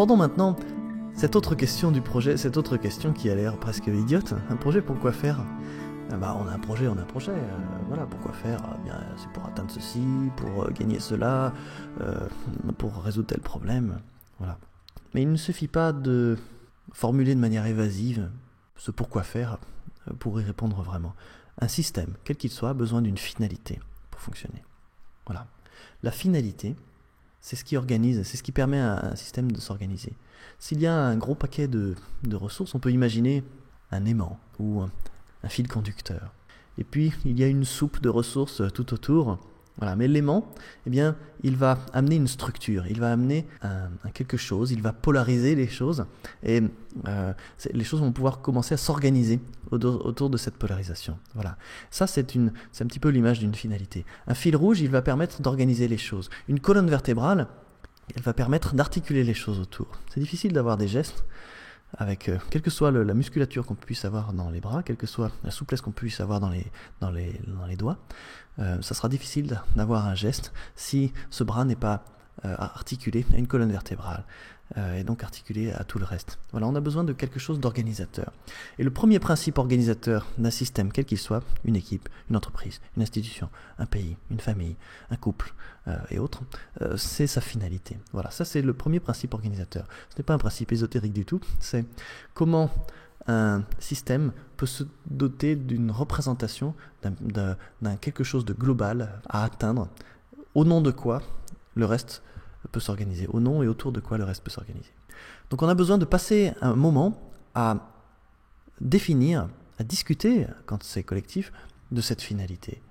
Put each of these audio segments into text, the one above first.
Abordons maintenant cette autre question du projet, cette autre question qui a l'air presque idiote. Un projet, pourquoi faire ? On a un projet, voilà, pourquoi faire ? C'est pour atteindre ceci, pour gagner cela, pour résoudre tel problème, voilà. Mais il ne suffit pas de formuler de manière évasive ce pourquoi faire pour y répondre vraiment. Un système, quel qu'il soit, a besoin d'une finalité pour fonctionner. Voilà. La finalité, c'est ce qui organise, c'est ce qui permet à un système de s'organiser. S'il y a un gros paquet de ressources, on peut imaginer un aimant ou un fil conducteur. Et puis, il y a une soupe de ressources tout autour. Voilà. Mais l'aimant, il va amener une structure, il va amener un quelque chose, il va polariser les choses, et les choses vont pouvoir commencer à s'organiser autour de cette polarisation. Voilà. Ça, c'est un petit peu l'image d'une finalité. Un fil rouge, il va permettre d'organiser les choses. Une colonne vertébrale, elle va permettre d'articuler les choses autour. C'est difficile d'avoir des gestes avec quelle que soit la musculature qu'on puisse avoir dans les bras, quelle que soit la souplesse qu'on puisse avoir dans les doigts, ça sera difficile d'avoir un geste si ce bras n'est pas articulé à une colonne vertébrale et donc articulé à tout le reste. Voilà, on a besoin de quelque chose d'organisateur. Et le premier principe organisateur d'un système, quel qu'il soit, une équipe, une entreprise, une institution, un pays, une famille, un couple et autres, c'est sa finalité. Voilà, ça c'est le premier principe organisateur. Ce n'est pas un principe ésotérique du tout, c'est comment un système peut se doter d'une représentation d'un quelque chose de global à atteindre, au nom de quoi le reste peut s'organiser, au nom et autour de quoi le reste peut s'organiser. Donc on a besoin de passer un moment à définir, à discuter, quand c'est collectif, de cette finalité.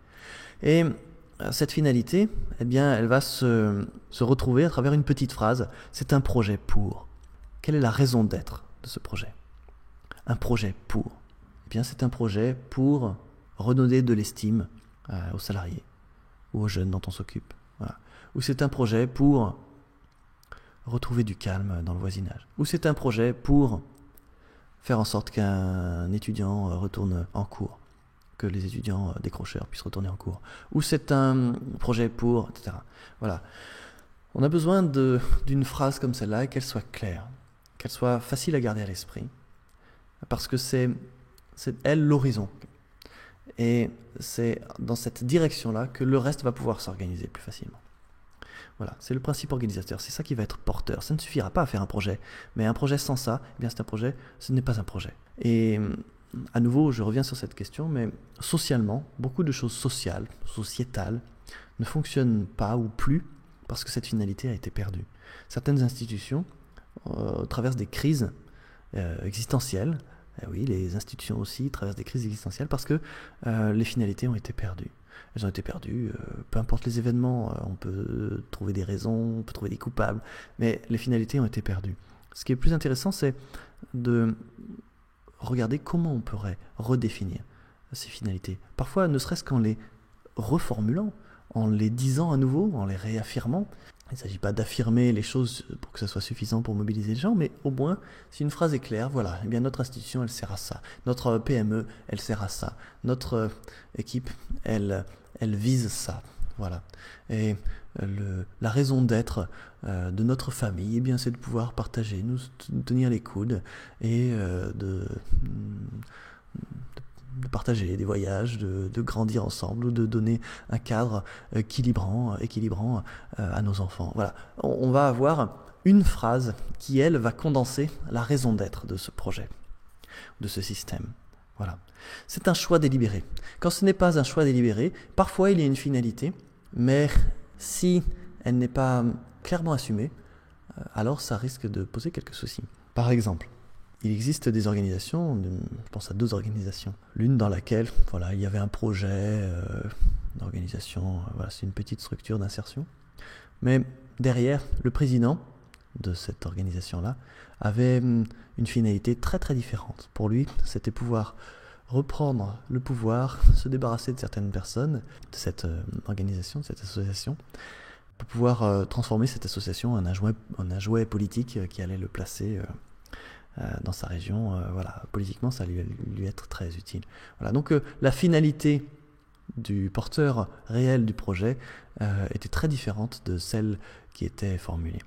Et cette finalité, elle va se retrouver à travers une petite phrase. C'est un projet pour. Quelle est la raison d'être de ce projet ? Un projet pour. C'est un projet pour redonner de l'estime aux salariés ou aux jeunes dont on s'occupe. Voilà. Ou c'est un projet pour retrouver du calme dans le voisinage. Ou c'est un projet pour faire en sorte qu'un étudiant retourne en cours, que les étudiants décrocheurs puissent retourner en cours. Ou c'est un projet pour, etc. Voilà. On a besoin d'une phrase comme celle-là et qu'elle soit claire, qu'elle soit facile à garder à l'esprit, parce que c'est elle l'horizon. Et c'est dans cette direction-là que le reste va pouvoir s'organiser plus facilement. Voilà, c'est le principe organisateur, c'est ça qui va être porteur. Ça ne suffira pas à faire un projet, mais un projet sans ça, c'est un projet, ce n'est pas un projet. Et à nouveau, je reviens sur cette question, mais socialement, beaucoup de choses sociétales, ne fonctionnent pas ou plus parce que cette finalité a été perdue. Certaines institutions traversent des crises existentielles. Oui, les institutions aussi traversent des crises existentielles parce que les finalités ont été perdues. Elles ont été perdues, peu importe les événements, on peut trouver des raisons, on peut trouver des coupables, mais les finalités ont été perdues. Ce qui est plus intéressant, c'est de regarder comment on pourrait redéfinir ces finalités. Parfois, ne serait-ce qu'en les reformulant, en les disant à nouveau, en les réaffirmant. Il ne s'agit pas d'affirmer les choses pour que ça soit suffisant pour mobiliser les gens, mais au moins, si une phrase est claire, voilà, notre institution, elle sert à ça. Notre PME, elle sert à ça. Notre équipe, elle vise ça. Voilà. Et la raison d'être de notre famille, c'est de pouvoir partager, nous tenir les coudes et de partager des voyages, de grandir ensemble, ou de donner un cadre équilibrant à nos enfants. Voilà. On va avoir une phrase qui, elle, va condenser la raison d'être de ce projet, de ce système. Voilà. C'est un choix délibéré. Quand ce n'est pas un choix délibéré, parfois il y a une finalité, mais si elle n'est pas clairement assumée, alors ça risque de poser quelques soucis. Par exemple, il existe des organisations, je pense à 2 organisations. L'une dans laquelle il y avait un projet d'organisation, c'est une petite structure d'insertion. Mais derrière, le président de cette organisation-là avait une finalité très très différente. Pour lui, c'était pouvoir reprendre le pouvoir, se débarrasser de certaines personnes de cette organisation, de cette association, pour pouvoir transformer cette association en un jouet politique qui allait le placer dans sa région. Politiquement, ça allait lui être très utile. Voilà. Donc la finalité du porteur réel du projet était très différente de celle qui était formulée.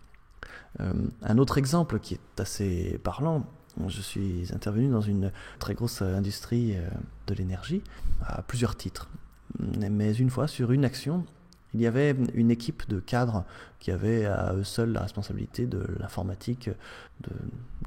Un autre exemple qui est assez parlant, je suis intervenu dans une très grosse industrie de l'énergie à plusieurs titres. Mais une fois, sur une action, il y avait une équipe de cadres qui avait à eux seuls la responsabilité de l'informatique, de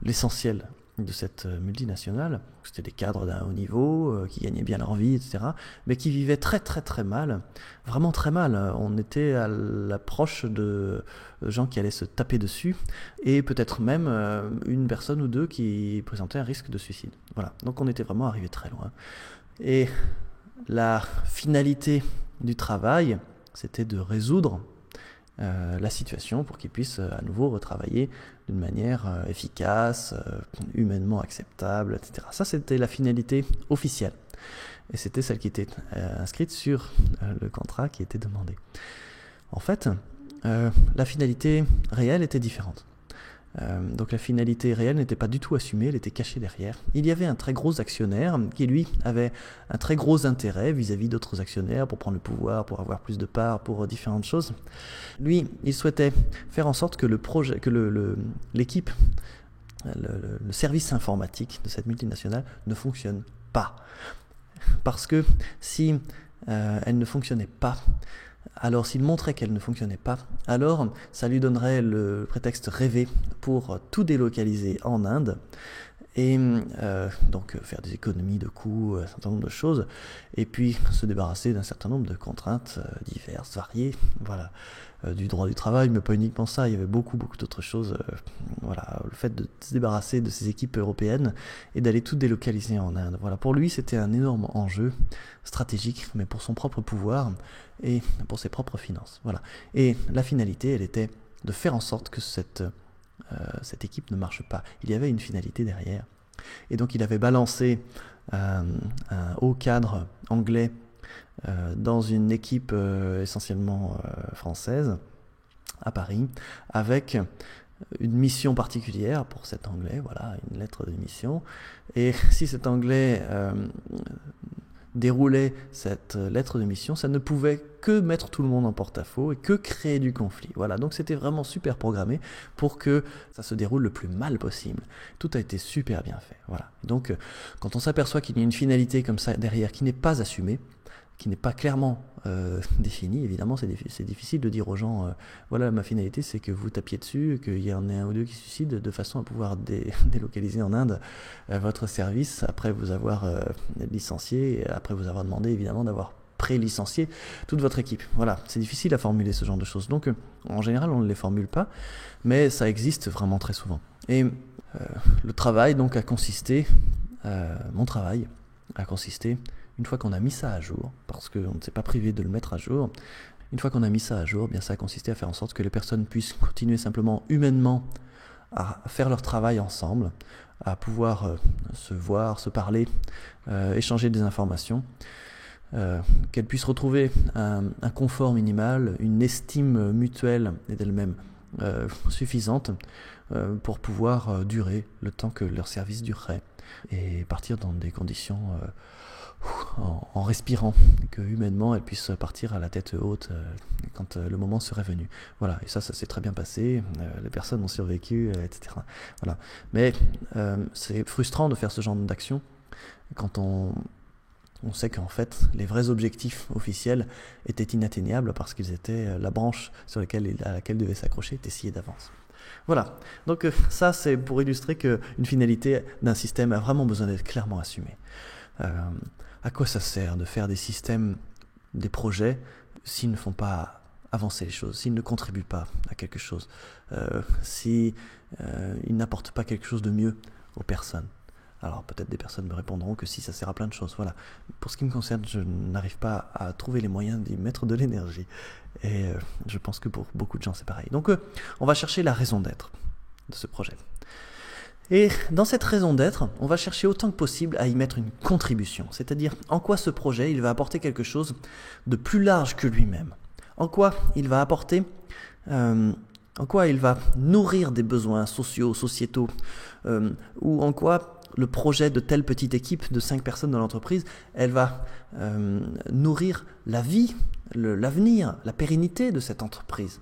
l'essentiel de cette multinationale. C'était des cadres d'un haut niveau, qui gagnaient bien leur vie, etc., mais qui vivaient très très très mal, vraiment très mal. On était à l'approche de gens qui allaient se taper dessus, et peut-être même une personne ou deux qui présentait un risque de suicide. Voilà, donc on était vraiment arrivé très loin. Et la finalité du travail, c'était de résoudre la situation pour qu'ils puissent à nouveau retravailler d'une manière efficace, humainement acceptable, etc. Ça, c'était la finalité officielle. Et c'était celle qui était inscrite sur le contrat qui était demandé. En fait, la finalité réelle était différente. Donc la finalité réelle n'était pas du tout assumée, elle était cachée derrière. Il y avait un très gros actionnaire qui, lui, avait un très gros intérêt vis-à-vis d'autres actionnaires pour prendre le pouvoir, pour avoir plus de parts, pour différentes choses. Lui, il souhaitait faire en sorte que le projet, que l'équipe, le service informatique de cette multinationale ne fonctionne pas. Parce que si elle ne fonctionnait pas, alors s'il montrait qu'elle ne fonctionnait pas, alors ça lui donnerait le prétexte rêvé pour tout délocaliser en Inde et donc faire des économies de coûts, un certain nombre de choses, et puis se débarrasser d'un certain nombre de contraintes diverses, variées, voilà, du droit du travail, mais pas uniquement ça, il y avait beaucoup d'autres choses, voilà, le fait de se débarrasser de ces équipes européennes et d'aller tout délocaliser en Inde. Voilà, pour lui, c'était un énorme enjeu stratégique, mais pour son propre pouvoir et pour ses propres finances. Voilà. Et la finalité, elle était de faire en sorte que cette équipe ne marche pas. Il y avait une finalité derrière. Et donc il avait balancé un haut cadre anglais dans une équipe essentiellement française à Paris, avec une mission particulière pour cet anglais, voilà, une lettre de mission. Et si cet anglais déroulait cette lettre de mission, ça ne pouvait que mettre tout le monde en porte-à-faux et que créer du conflit. Voilà, donc c'était vraiment super programmé pour que ça se déroule le plus mal possible. Tout a été super bien fait. Voilà. Donc, quand on s'aperçoit qu'il y a une finalité comme ça derrière qui n'est pas assumée, qui n'est pas clairement définie, évidemment c'est difficile de dire aux gens voilà, ma finalité c'est que vous tapiez dessus, qu'il y en ait un ou deux qui se suicident de façon à pouvoir délocaliser en Inde votre service après vous avoir licencié, et après vous avoir demandé évidemment d'avoir pré-licencié toute votre équipe. Voilà, c'est difficile à formuler ce genre de choses, donc en général on ne les formule pas, mais ça existe vraiment très souvent. Et le travail donc a consisté, mon travail a consisté, une fois qu'on a mis ça à jour, parce qu'on ne s'est pas privé de le mettre à jour, une fois qu'on a mis ça à jour, bien ça a consisté à faire en sorte que les personnes puissent continuer simplement humainement à faire leur travail ensemble, à pouvoir se voir, se parler, échanger des informations, qu'elles puissent retrouver un confort minimal, une estime mutuelle et d'elles-mêmes suffisante pour pouvoir durer le temps que leur service durerait et partir dans des conditions en respirant, que humainement elles puissent partir à la tête haute quand le moment serait venu. Voilà, et ça s'est très bien passé, les personnes ont survécu, etc. Voilà. Mais c'est frustrant de faire ce genre d'action quand on sait qu'en fait les vrais objectifs officiels étaient inatteignables parce qu'ils étaient la branche à laquelle devait s'accrocher était sciée d'avance. Voilà, donc ça c'est pour illustrer qu'une finalité d'un système a vraiment besoin d'être clairement assumée. À quoi ça sert de faire des systèmes, des projets, s'ils ne font pas avancer les choses, s'ils ne contribuent pas à quelque chose, s'ils n'apportent pas quelque chose de mieux aux personnes? Alors peut-être des personnes me répondront que si, ça sert à plein de choses. Voilà. Pour ce qui me concerne, je n'arrive pas à trouver les moyens d'y mettre de l'énergie. Et je pense que pour beaucoup de gens c'est pareil. Donc on va chercher la raison d'être de ce projet. Et dans cette raison d'être, on va chercher autant que possible à y mettre une contribution, c'est-à-dire en quoi ce projet il va apporter quelque chose de plus large que lui-même, en quoi il va apporter, en quoi il va nourrir des besoins sociaux, sociétaux, ou en quoi le projet de telle petite équipe de 5 personnes dans l'entreprise, elle va nourrir la vie, l'avenir, la pérennité de cette entreprise.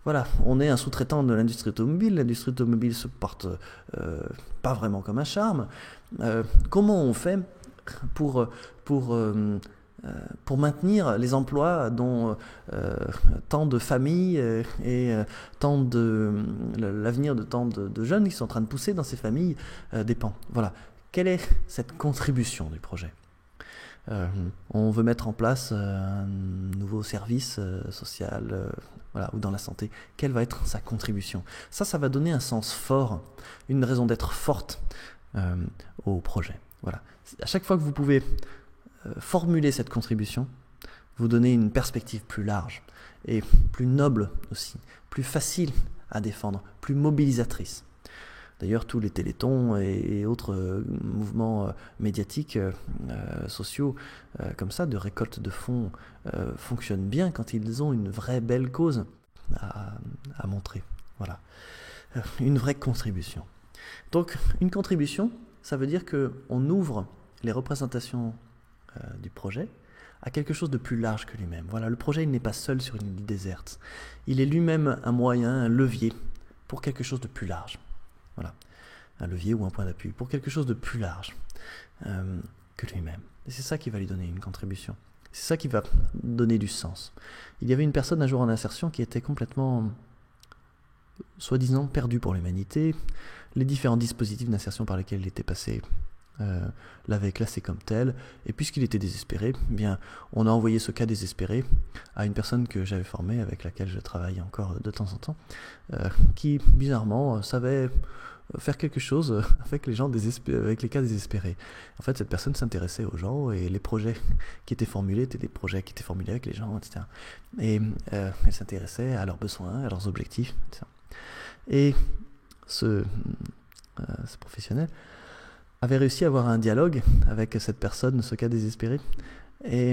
Voilà, on est un sous-traitant de l'industrie automobile. L'industrie automobile se porte pas vraiment comme un charme. Comment on fait pour, pour, euh, pour maintenir les emplois dont tant de familles et l'avenir de tant de jeunes qui sont en train de pousser dans ces familles dépend. Voilà. Quelle est cette contribution du projet? On veut mettre en place un nouveau service social voilà, ou dans la santé. Quelle va être sa contribution? Ça va donner un sens fort, une raison d'être forte au projet. Voilà. À chaque fois que vous pouvez formuler cette contribution, vous donnez une perspective plus large et plus noble aussi, plus facile à défendre, plus mobilisatrice. D'ailleurs, tous les télétons et autres mouvements médiatiques, sociaux, comme ça, de récolte de fonds, fonctionnent bien quand ils ont une vraie belle cause à montrer. Voilà. Une vraie contribution. Donc, une contribution, ça veut dire qu'on ouvre les représentations du projet à quelque chose de plus large que lui-même. Voilà, le projet, il n'est pas seul sur une île déserte. Il est lui-même un moyen, un levier pour quelque chose de plus large. Voilà, un levier ou un point d'appui pour quelque chose de plus large que lui-même. Et c'est ça qui va lui donner une contribution. C'est ça qui va donner du sens. Il y avait une personne un jour en insertion qui était complètement, soi-disant, perdue pour l'humanité. Les différents dispositifs d'insertion par lesquels il était passé l'avait classé comme tel, et puisqu'il était désespéré, eh bien, on a envoyé ce cas désespéré à une personne que j'avais formée, avec laquelle je travaille encore de temps en temps, qui bizarrement savait faire quelque chose avec les gens avec les cas désespérés. En fait, cette personne s'intéressait aux gens, et les projets qui étaient formulés étaient des projets qui étaient formulés avec les gens, etc. Et elle s'intéressait à leurs besoins, à leurs objectifs, etc. Et ce professionnel avait réussi à avoir un dialogue avec cette personne, ce cas désespéré, et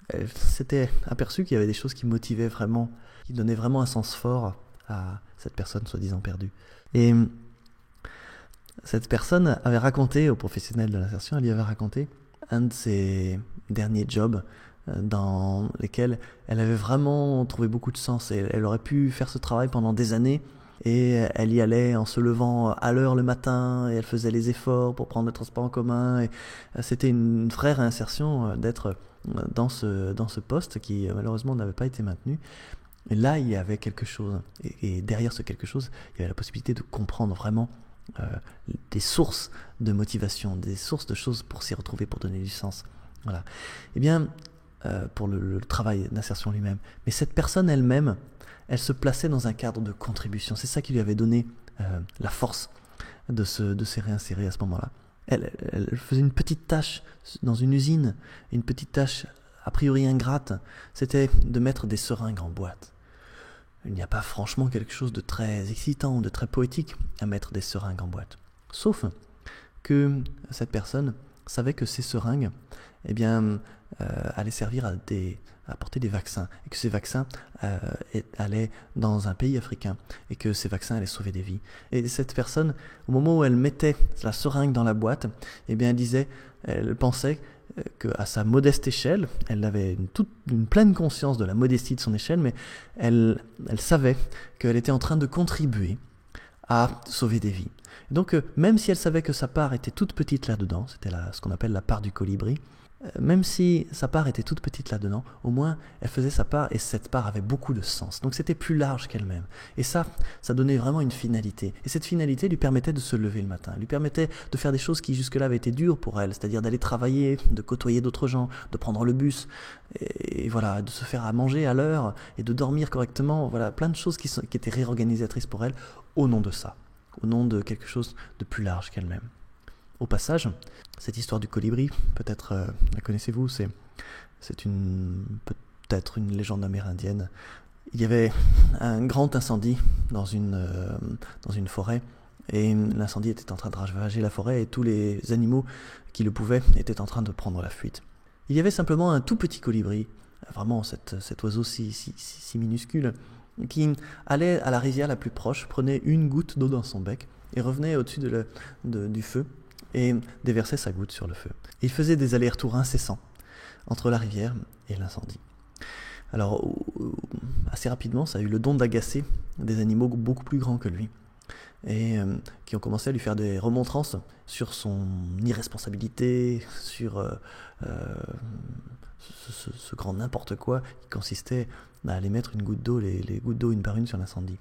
elle s'était aperçue qu'il y avait des choses qui motivaient vraiment, qui donnaient vraiment un sens fort à cette personne soi-disant perdue. Et cette personne avait raconté au professionnel de l'insertion, elle lui avait raconté un de ses derniers jobs dans lesquels elle avait vraiment trouvé beaucoup de sens, et elle aurait pu faire ce travail pendant des années. Et elle y allait en se levant à l'heure le matin, et elle faisait les efforts pour prendre le transport en commun. Et c'était une vraie réinsertion d'être dans ce poste qui malheureusement n'avait pas été maintenu. Et là, il y avait quelque chose. Et derrière ce quelque chose, il y avait la possibilité de comprendre vraiment des sources de motivation, des sources de choses pour s'y retrouver, pour donner du sens. Voilà. Eh bien, pour le travail d'insertion lui-même. Mais cette personne elle-même, elle se plaçait dans un cadre de contribution. C'est ça qui lui avait donné la force de se réinsérer à ce moment-là. Elle faisait une petite tâche dans une usine, une petite tâche a priori ingrate, c'était de mettre des seringues en boîte. Il n'y a pas franchement quelque chose de très excitant, de très poétique à mettre des seringues en boîte. Sauf que cette personne savait que ces seringues allaient servir à porter des vaccins, et que ces vaccins allaient dans un pays africain, et que ces vaccins allaient sauver des vies. Et cette personne, au moment où elle mettait la seringue dans la boîte, elle pensait qu'à sa modeste échelle, elle avait une pleine conscience de la modestie de son échelle, mais elle savait qu'elle était en train de contribuer à sauver des vies. Et donc, même si elle savait que sa part était toute petite là-dedans, c'était ce qu'on appelle la part du colibri, même si sa part était toute petite là-dedans, au moins elle faisait sa part, et cette part avait beaucoup de sens. Donc c'était plus large qu'elle-même. Et ça donnait vraiment une finalité. Et cette finalité lui permettait de se lever le matin, lui permettait de faire des choses qui jusque-là avaient été dures pour elle, c'est-à-dire d'aller travailler, de côtoyer d'autres gens, de prendre le bus, et voilà, de se faire à manger à l'heure, et de dormir correctement. Voilà, plein de choses qui étaient réorganisatrices pour elle, au nom de ça, au nom de quelque chose de plus large qu'elle-même. Au passage, cette histoire du colibri, peut-être la connaissez-vous, c'est peut-être une légende amérindienne. Il y avait un grand incendie dans une forêt, et l'incendie était en train de ravager la forêt, et tous les animaux qui le pouvaient étaient en train de prendre la fuite. Il y avait simplement un tout petit colibri, vraiment cet oiseau si minuscule, qui allait à la rivière la plus proche, prenait une goutte d'eau dans son bec, et revenait au-dessus du feu, et déversait sa goutte sur le feu. Il faisait des allers-retours incessants entre la rivière et l'incendie. Alors, assez rapidement, ça a eu le don d'agacer des animaux beaucoup plus grands que lui, et qui ont commencé à lui faire des remontrances sur son irresponsabilité, sur ce grand n'importe quoi qui consistait à aller mettre une goutte d'eau, les gouttes d'eau une par une sur l'incendie.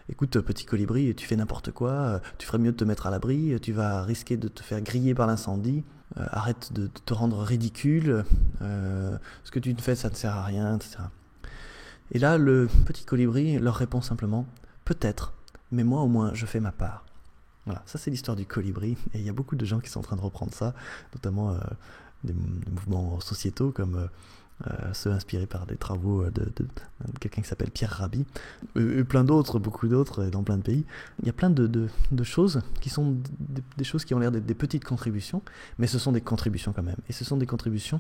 Écoute, petit colibri, tu fais n'importe quoi, tu ferais mieux de te mettre à l'abri, tu vas risquer de te faire griller par l'incendie, arrête de te rendre ridicule, ce que tu fais ça ne sert à rien, etc. Et là, le petit colibri leur répond simplement, peut-être, mais moi au moins je fais ma part. Voilà, ça c'est l'histoire du colibri, et il y a beaucoup de gens qui sont en train de reprendre ça, notamment des mouvements sociétaux comme ceux inspirés par des travaux de quelqu'un qui s'appelle Pierre Rabhi, et plein d'autres, beaucoup d'autres, dans plein de pays. Il y a plein de choses qui sont des choses qui ont l'air d'être des petites contributions, mais ce sont des contributions quand même. Et ce sont des contributions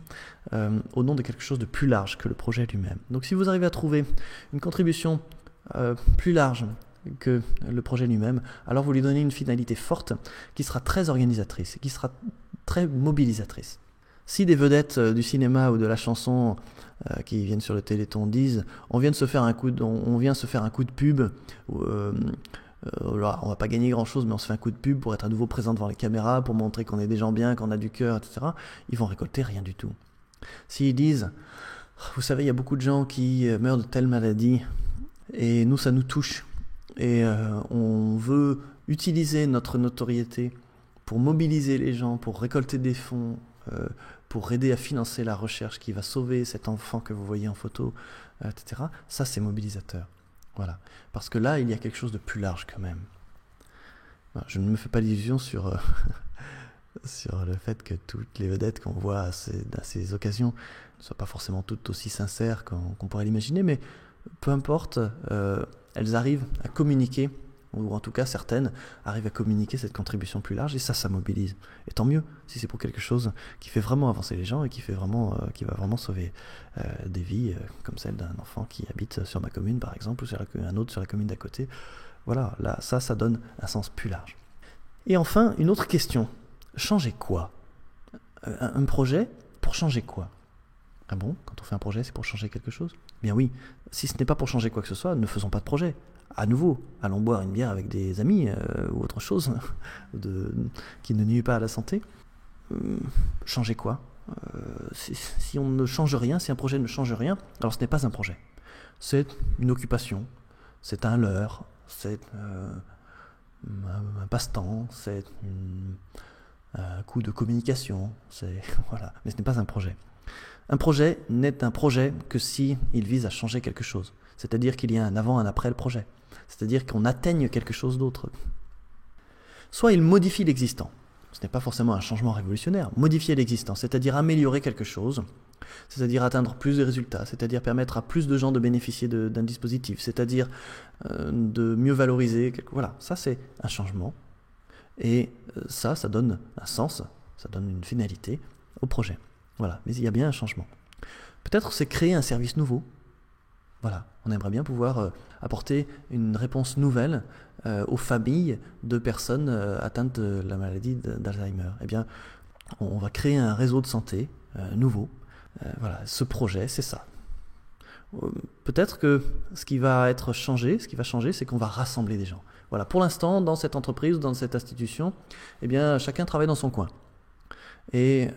au nom de quelque chose de plus large que le projet lui-même. Donc si vous arrivez à trouver une contribution plus large que le projet lui-même, alors vous lui donnez une finalité forte qui sera très organisatrice, qui sera très mobilisatrice. Si des vedettes du cinéma ou de la chanson qui viennent sur le Téléthon disent on vient se faire un coup de pub, on va pas gagner grand chose mais on se fait un coup de pub pour être à nouveau présent devant les caméras, pour montrer qu'on est des gens bien, qu'on a du cœur, etc., ils vont récolter rien du tout. S'ils disent vous savez il y a beaucoup de gens qui meurent de telle maladie et nous ça nous touche et on veut utiliser notre notoriété pour mobiliser les gens, pour récolter des fonds, pour aider à financer la recherche qui va sauver cet enfant que vous voyez en photo, etc. Ça, c'est mobilisateur. Voilà. Parce que là, il y a quelque chose de plus large quand même. Voilà. Je ne me fais pas d'illusions sur le fait que toutes les vedettes qu'on voit à ces occasions ne soient pas forcément toutes aussi sincères qu'on pourrait l'imaginer, mais peu importe, elles arrivent à communiquer, ou en tout cas certaines arrivent à communiquer cette contribution plus large, et ça mobilise. Et tant mieux si c'est pour quelque chose qui fait vraiment avancer les gens et qui va vraiment sauver des vies, comme celle d'un enfant qui habite sur ma commune par exemple, ou sur un autre sur la commune d'à côté. Voilà, là, ça donne un sens plus large. Et enfin, une autre question. Changer quoi ? Un projet, pour changer quoi ? Ah bon, quand on fait un projet, c'est pour changer quelque chose ? Bien oui, si ce n'est pas pour changer quoi que ce soit, ne faisons pas de projet. À nouveau, allons boire une bière avec des amis ou autre chose qui ne nuit pas à la santé. Changer quoi ? Si on ne change rien, si un projet ne change rien, alors ce n'est pas un projet. C'est une occupation, c'est un leurre, c'est un passe-temps, c'est un coup de communication, voilà. Mais ce n'est pas un projet. Un projet n'est un projet que s'il vise à changer quelque chose. C'est-à-dire qu'il y a un avant, un après le projet. C'est-à-dire qu'on atteigne quelque chose d'autre. Soit il modifie l'existant. Ce n'est pas forcément un changement révolutionnaire. Modifier l'existant, c'est-à-dire améliorer quelque chose, c'est-à-dire atteindre plus de résultats, c'est-à-dire permettre à plus de gens de bénéficier d'un dispositif, c'est-à-dire de mieux valoriser. Voilà, ça c'est un changement. Et ça donne un sens, ça donne une finalité au projet. Voilà, mais il y a bien un changement. Peut-être c'est créer un service nouveau. Voilà, on aimerait bien pouvoir apporter une réponse nouvelle aux familles de personnes atteintes de la maladie d'Alzheimer. Eh bien, on va créer un réseau de santé nouveau. Voilà, ce projet, c'est ça. Peut-être que ce qui va changer, c'est qu'on va rassembler des gens. Voilà, pour l'instant, dans cette entreprise, dans cette institution, eh bien, chacun travaille dans son coin. Et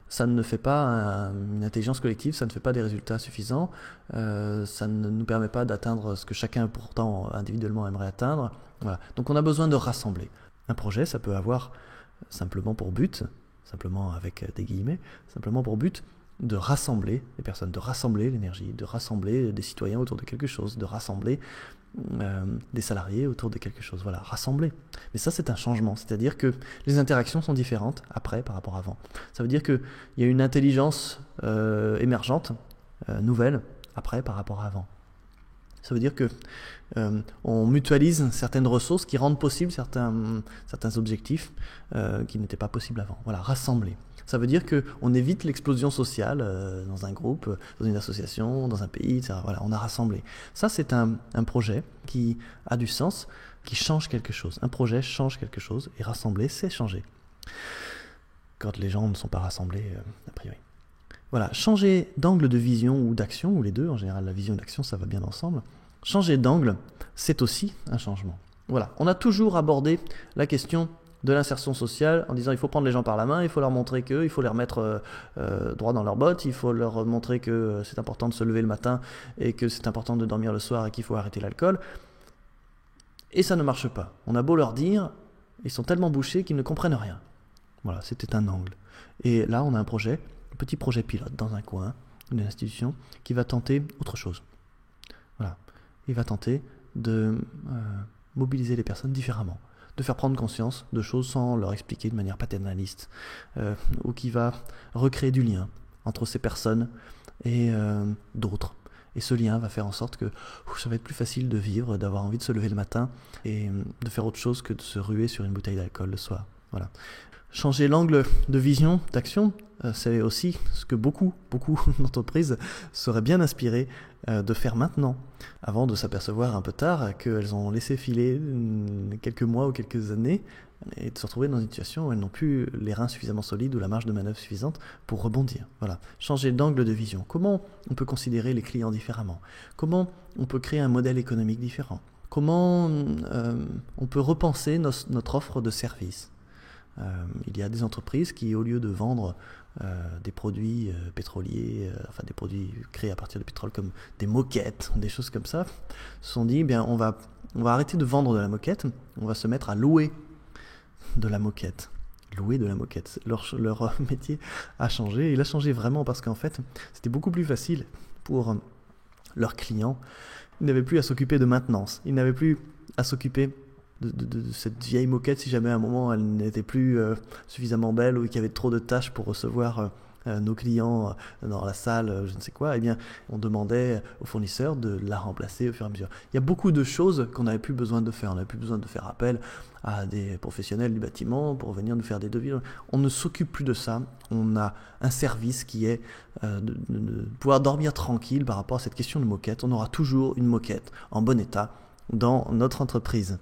ça ne fait pas une intelligence collective, ça ne fait pas des résultats suffisants, ça ne nous permet pas d'atteindre ce que chacun pourtant individuellement aimerait atteindre. Voilà. Donc on a besoin de rassembler. Un projet, ça peut avoir simplement pour but, simplement avec des guillemets, simplement pour but de rassembler les personnes, de rassembler l'énergie, de rassembler des citoyens autour de quelque chose, de rassembler des salariés autour de quelque chose. Voilà, rassembler. Mais ça, c'est un changement. C'est-à-dire que les interactions sont différentes après par rapport à avant. Ça veut dire qu'il y a une intelligence émergente, nouvelle, après par rapport à avant. Ça veut dire que on mutualise certaines ressources qui rendent possibles certains objectifs qui n'étaient pas possibles avant. Voilà, rassembler. Ça veut dire qu'on évite l'explosion sociale dans un groupe, dans une association, dans un pays, etc. Voilà, on a rassemblé. Ça, c'est un projet qui a du sens, qui change quelque chose. Un projet change quelque chose, et rassembler, c'est changer. Quand les gens ne sont pas rassemblés, a priori. Voilà, changer d'angle de vision ou d'action, ou les deux, en général la vision et l'action ça va bien ensemble. Changer d'angle, c'est aussi un changement. Voilà, on a toujours abordé la question de l'insertion sociale en disant il faut prendre les gens par la main, il faut leur montrer qu'il faut les remettre droit dans leurs bottes, il faut leur montrer que c'est important de se lever le matin et que c'est important de dormir le soir et qu'il faut arrêter l'alcool. Et ça ne marche pas. On a beau leur dire, ils sont tellement bouchés qu'ils ne comprennent rien. Voilà, c'était un angle. Et là, on a un petit projet pilote dans un coin, une institution, qui va tenter autre chose. Voilà. Il va tenter de mobiliser les personnes différemment, de faire prendre conscience de choses sans leur expliquer de manière paternaliste, ou qui va recréer du lien entre ces personnes et d'autres. Et ce lien va faire en sorte que ça va être plus facile de vivre, d'avoir envie de se lever le matin et de faire autre chose que de se ruer sur une bouteille d'alcool le soir. Voilà. Changer l'angle de vision, d'action, c'est aussi ce que beaucoup d'entreprises seraient bien inspirées de faire maintenant, avant de s'apercevoir un peu tard qu'elles ont laissé filer quelques mois ou quelques années et de se retrouver dans une situation où elles n'ont plus les reins suffisamment solides ou la marge de manœuvre suffisante pour rebondir. Voilà. Changer d'angle de vision. Comment on peut considérer les clients différemment? Comment on peut créer un modèle économique différent? Comment on peut repenser notre offre de service? Il y a des entreprises qui, au lieu de vendre des produits pétroliers, enfin des produits créés à partir de pétrole comme des moquettes, des choses comme ça, se sont dit, bien, on va arrêter de vendre de la moquette, on va se mettre à louer de la moquette. Louer de la moquette. Leur métier a changé, il a changé vraiment parce qu'en fait, c'était beaucoup plus facile pour leurs clients. Ils n'avaient plus à s'occuper de maintenance, ils n'avaient plus à s'occuper de cette vieille moquette si jamais à un moment elle n'était plus suffisamment belle ou qu'il y avait trop de tâches pour recevoir nos clients dans la salle, je ne sais quoi, eh bien on demandait aux fournisseurs de la remplacer au fur et à mesure. Il y a beaucoup de choses qu'on n'avait plus besoin de faire. On n'avait plus besoin de faire appel à des professionnels du bâtiment pour venir nous faire des devis. On ne s'occupe plus de ça. On a un service qui est de pouvoir dormir tranquille par rapport à cette question de moquette. On aura toujours une moquette en bon état dans notre entreprise.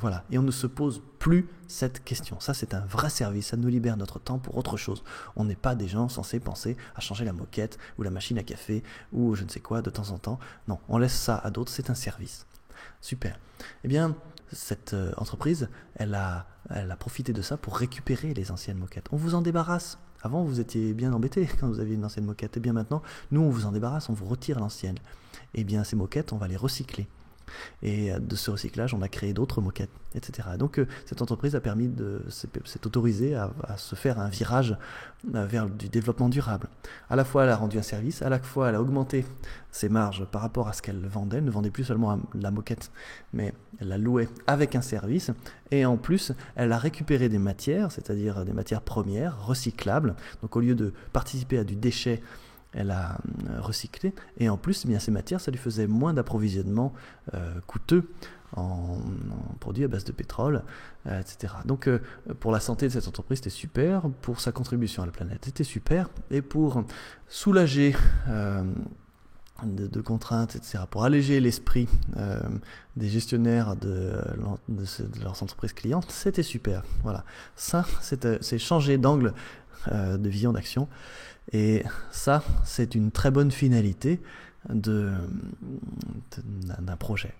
Voilà, et on ne se pose plus cette question. Ça, c'est un vrai service, ça nous libère notre temps pour autre chose. On n'est pas des gens censés penser à changer la moquette ou la machine à café ou je ne sais quoi de temps en temps. Non, on laisse ça à d'autres, c'est un service. Super. Eh bien, cette entreprise, elle a profité de ça pour récupérer les anciennes moquettes. On vous en débarrasse. Avant, vous étiez bien embêtés quand vous aviez une ancienne moquette. Et bien maintenant, nous, on vous en débarrasse, on vous retire l'ancienne. Et bien, ces moquettes, on va les recycler. Et de ce recyclage, on a créé d'autres moquettes, etc. Donc cette entreprise a permis s'est autorisée à se faire un virage vers du développement durable. À la fois, elle a rendu un service, à la fois, elle a augmenté ses marges par rapport à ce qu'elle vendait. Elle ne vendait plus seulement la moquette, mais elle la louait avec un service. Et en plus, elle a récupéré des matières, c'est-à-dire des matières premières recyclables. Donc au lieu de participer à du déchet, elle a recyclé, et en plus, eh bien, ces matières, ça lui faisait moins d'approvisionnement coûteux en produits à base de pétrole, etc. Donc, pour la santé de cette entreprise, c'était super, pour sa contribution à la planète, c'était super, et pour soulager de contraintes, etc., pour alléger l'esprit des gestionnaires de leurs entreprises clientes, c'était super. Voilà. Ça, c'est changer d'angle de vision d'action. Et ça, c'est une très bonne finalité d'un projet.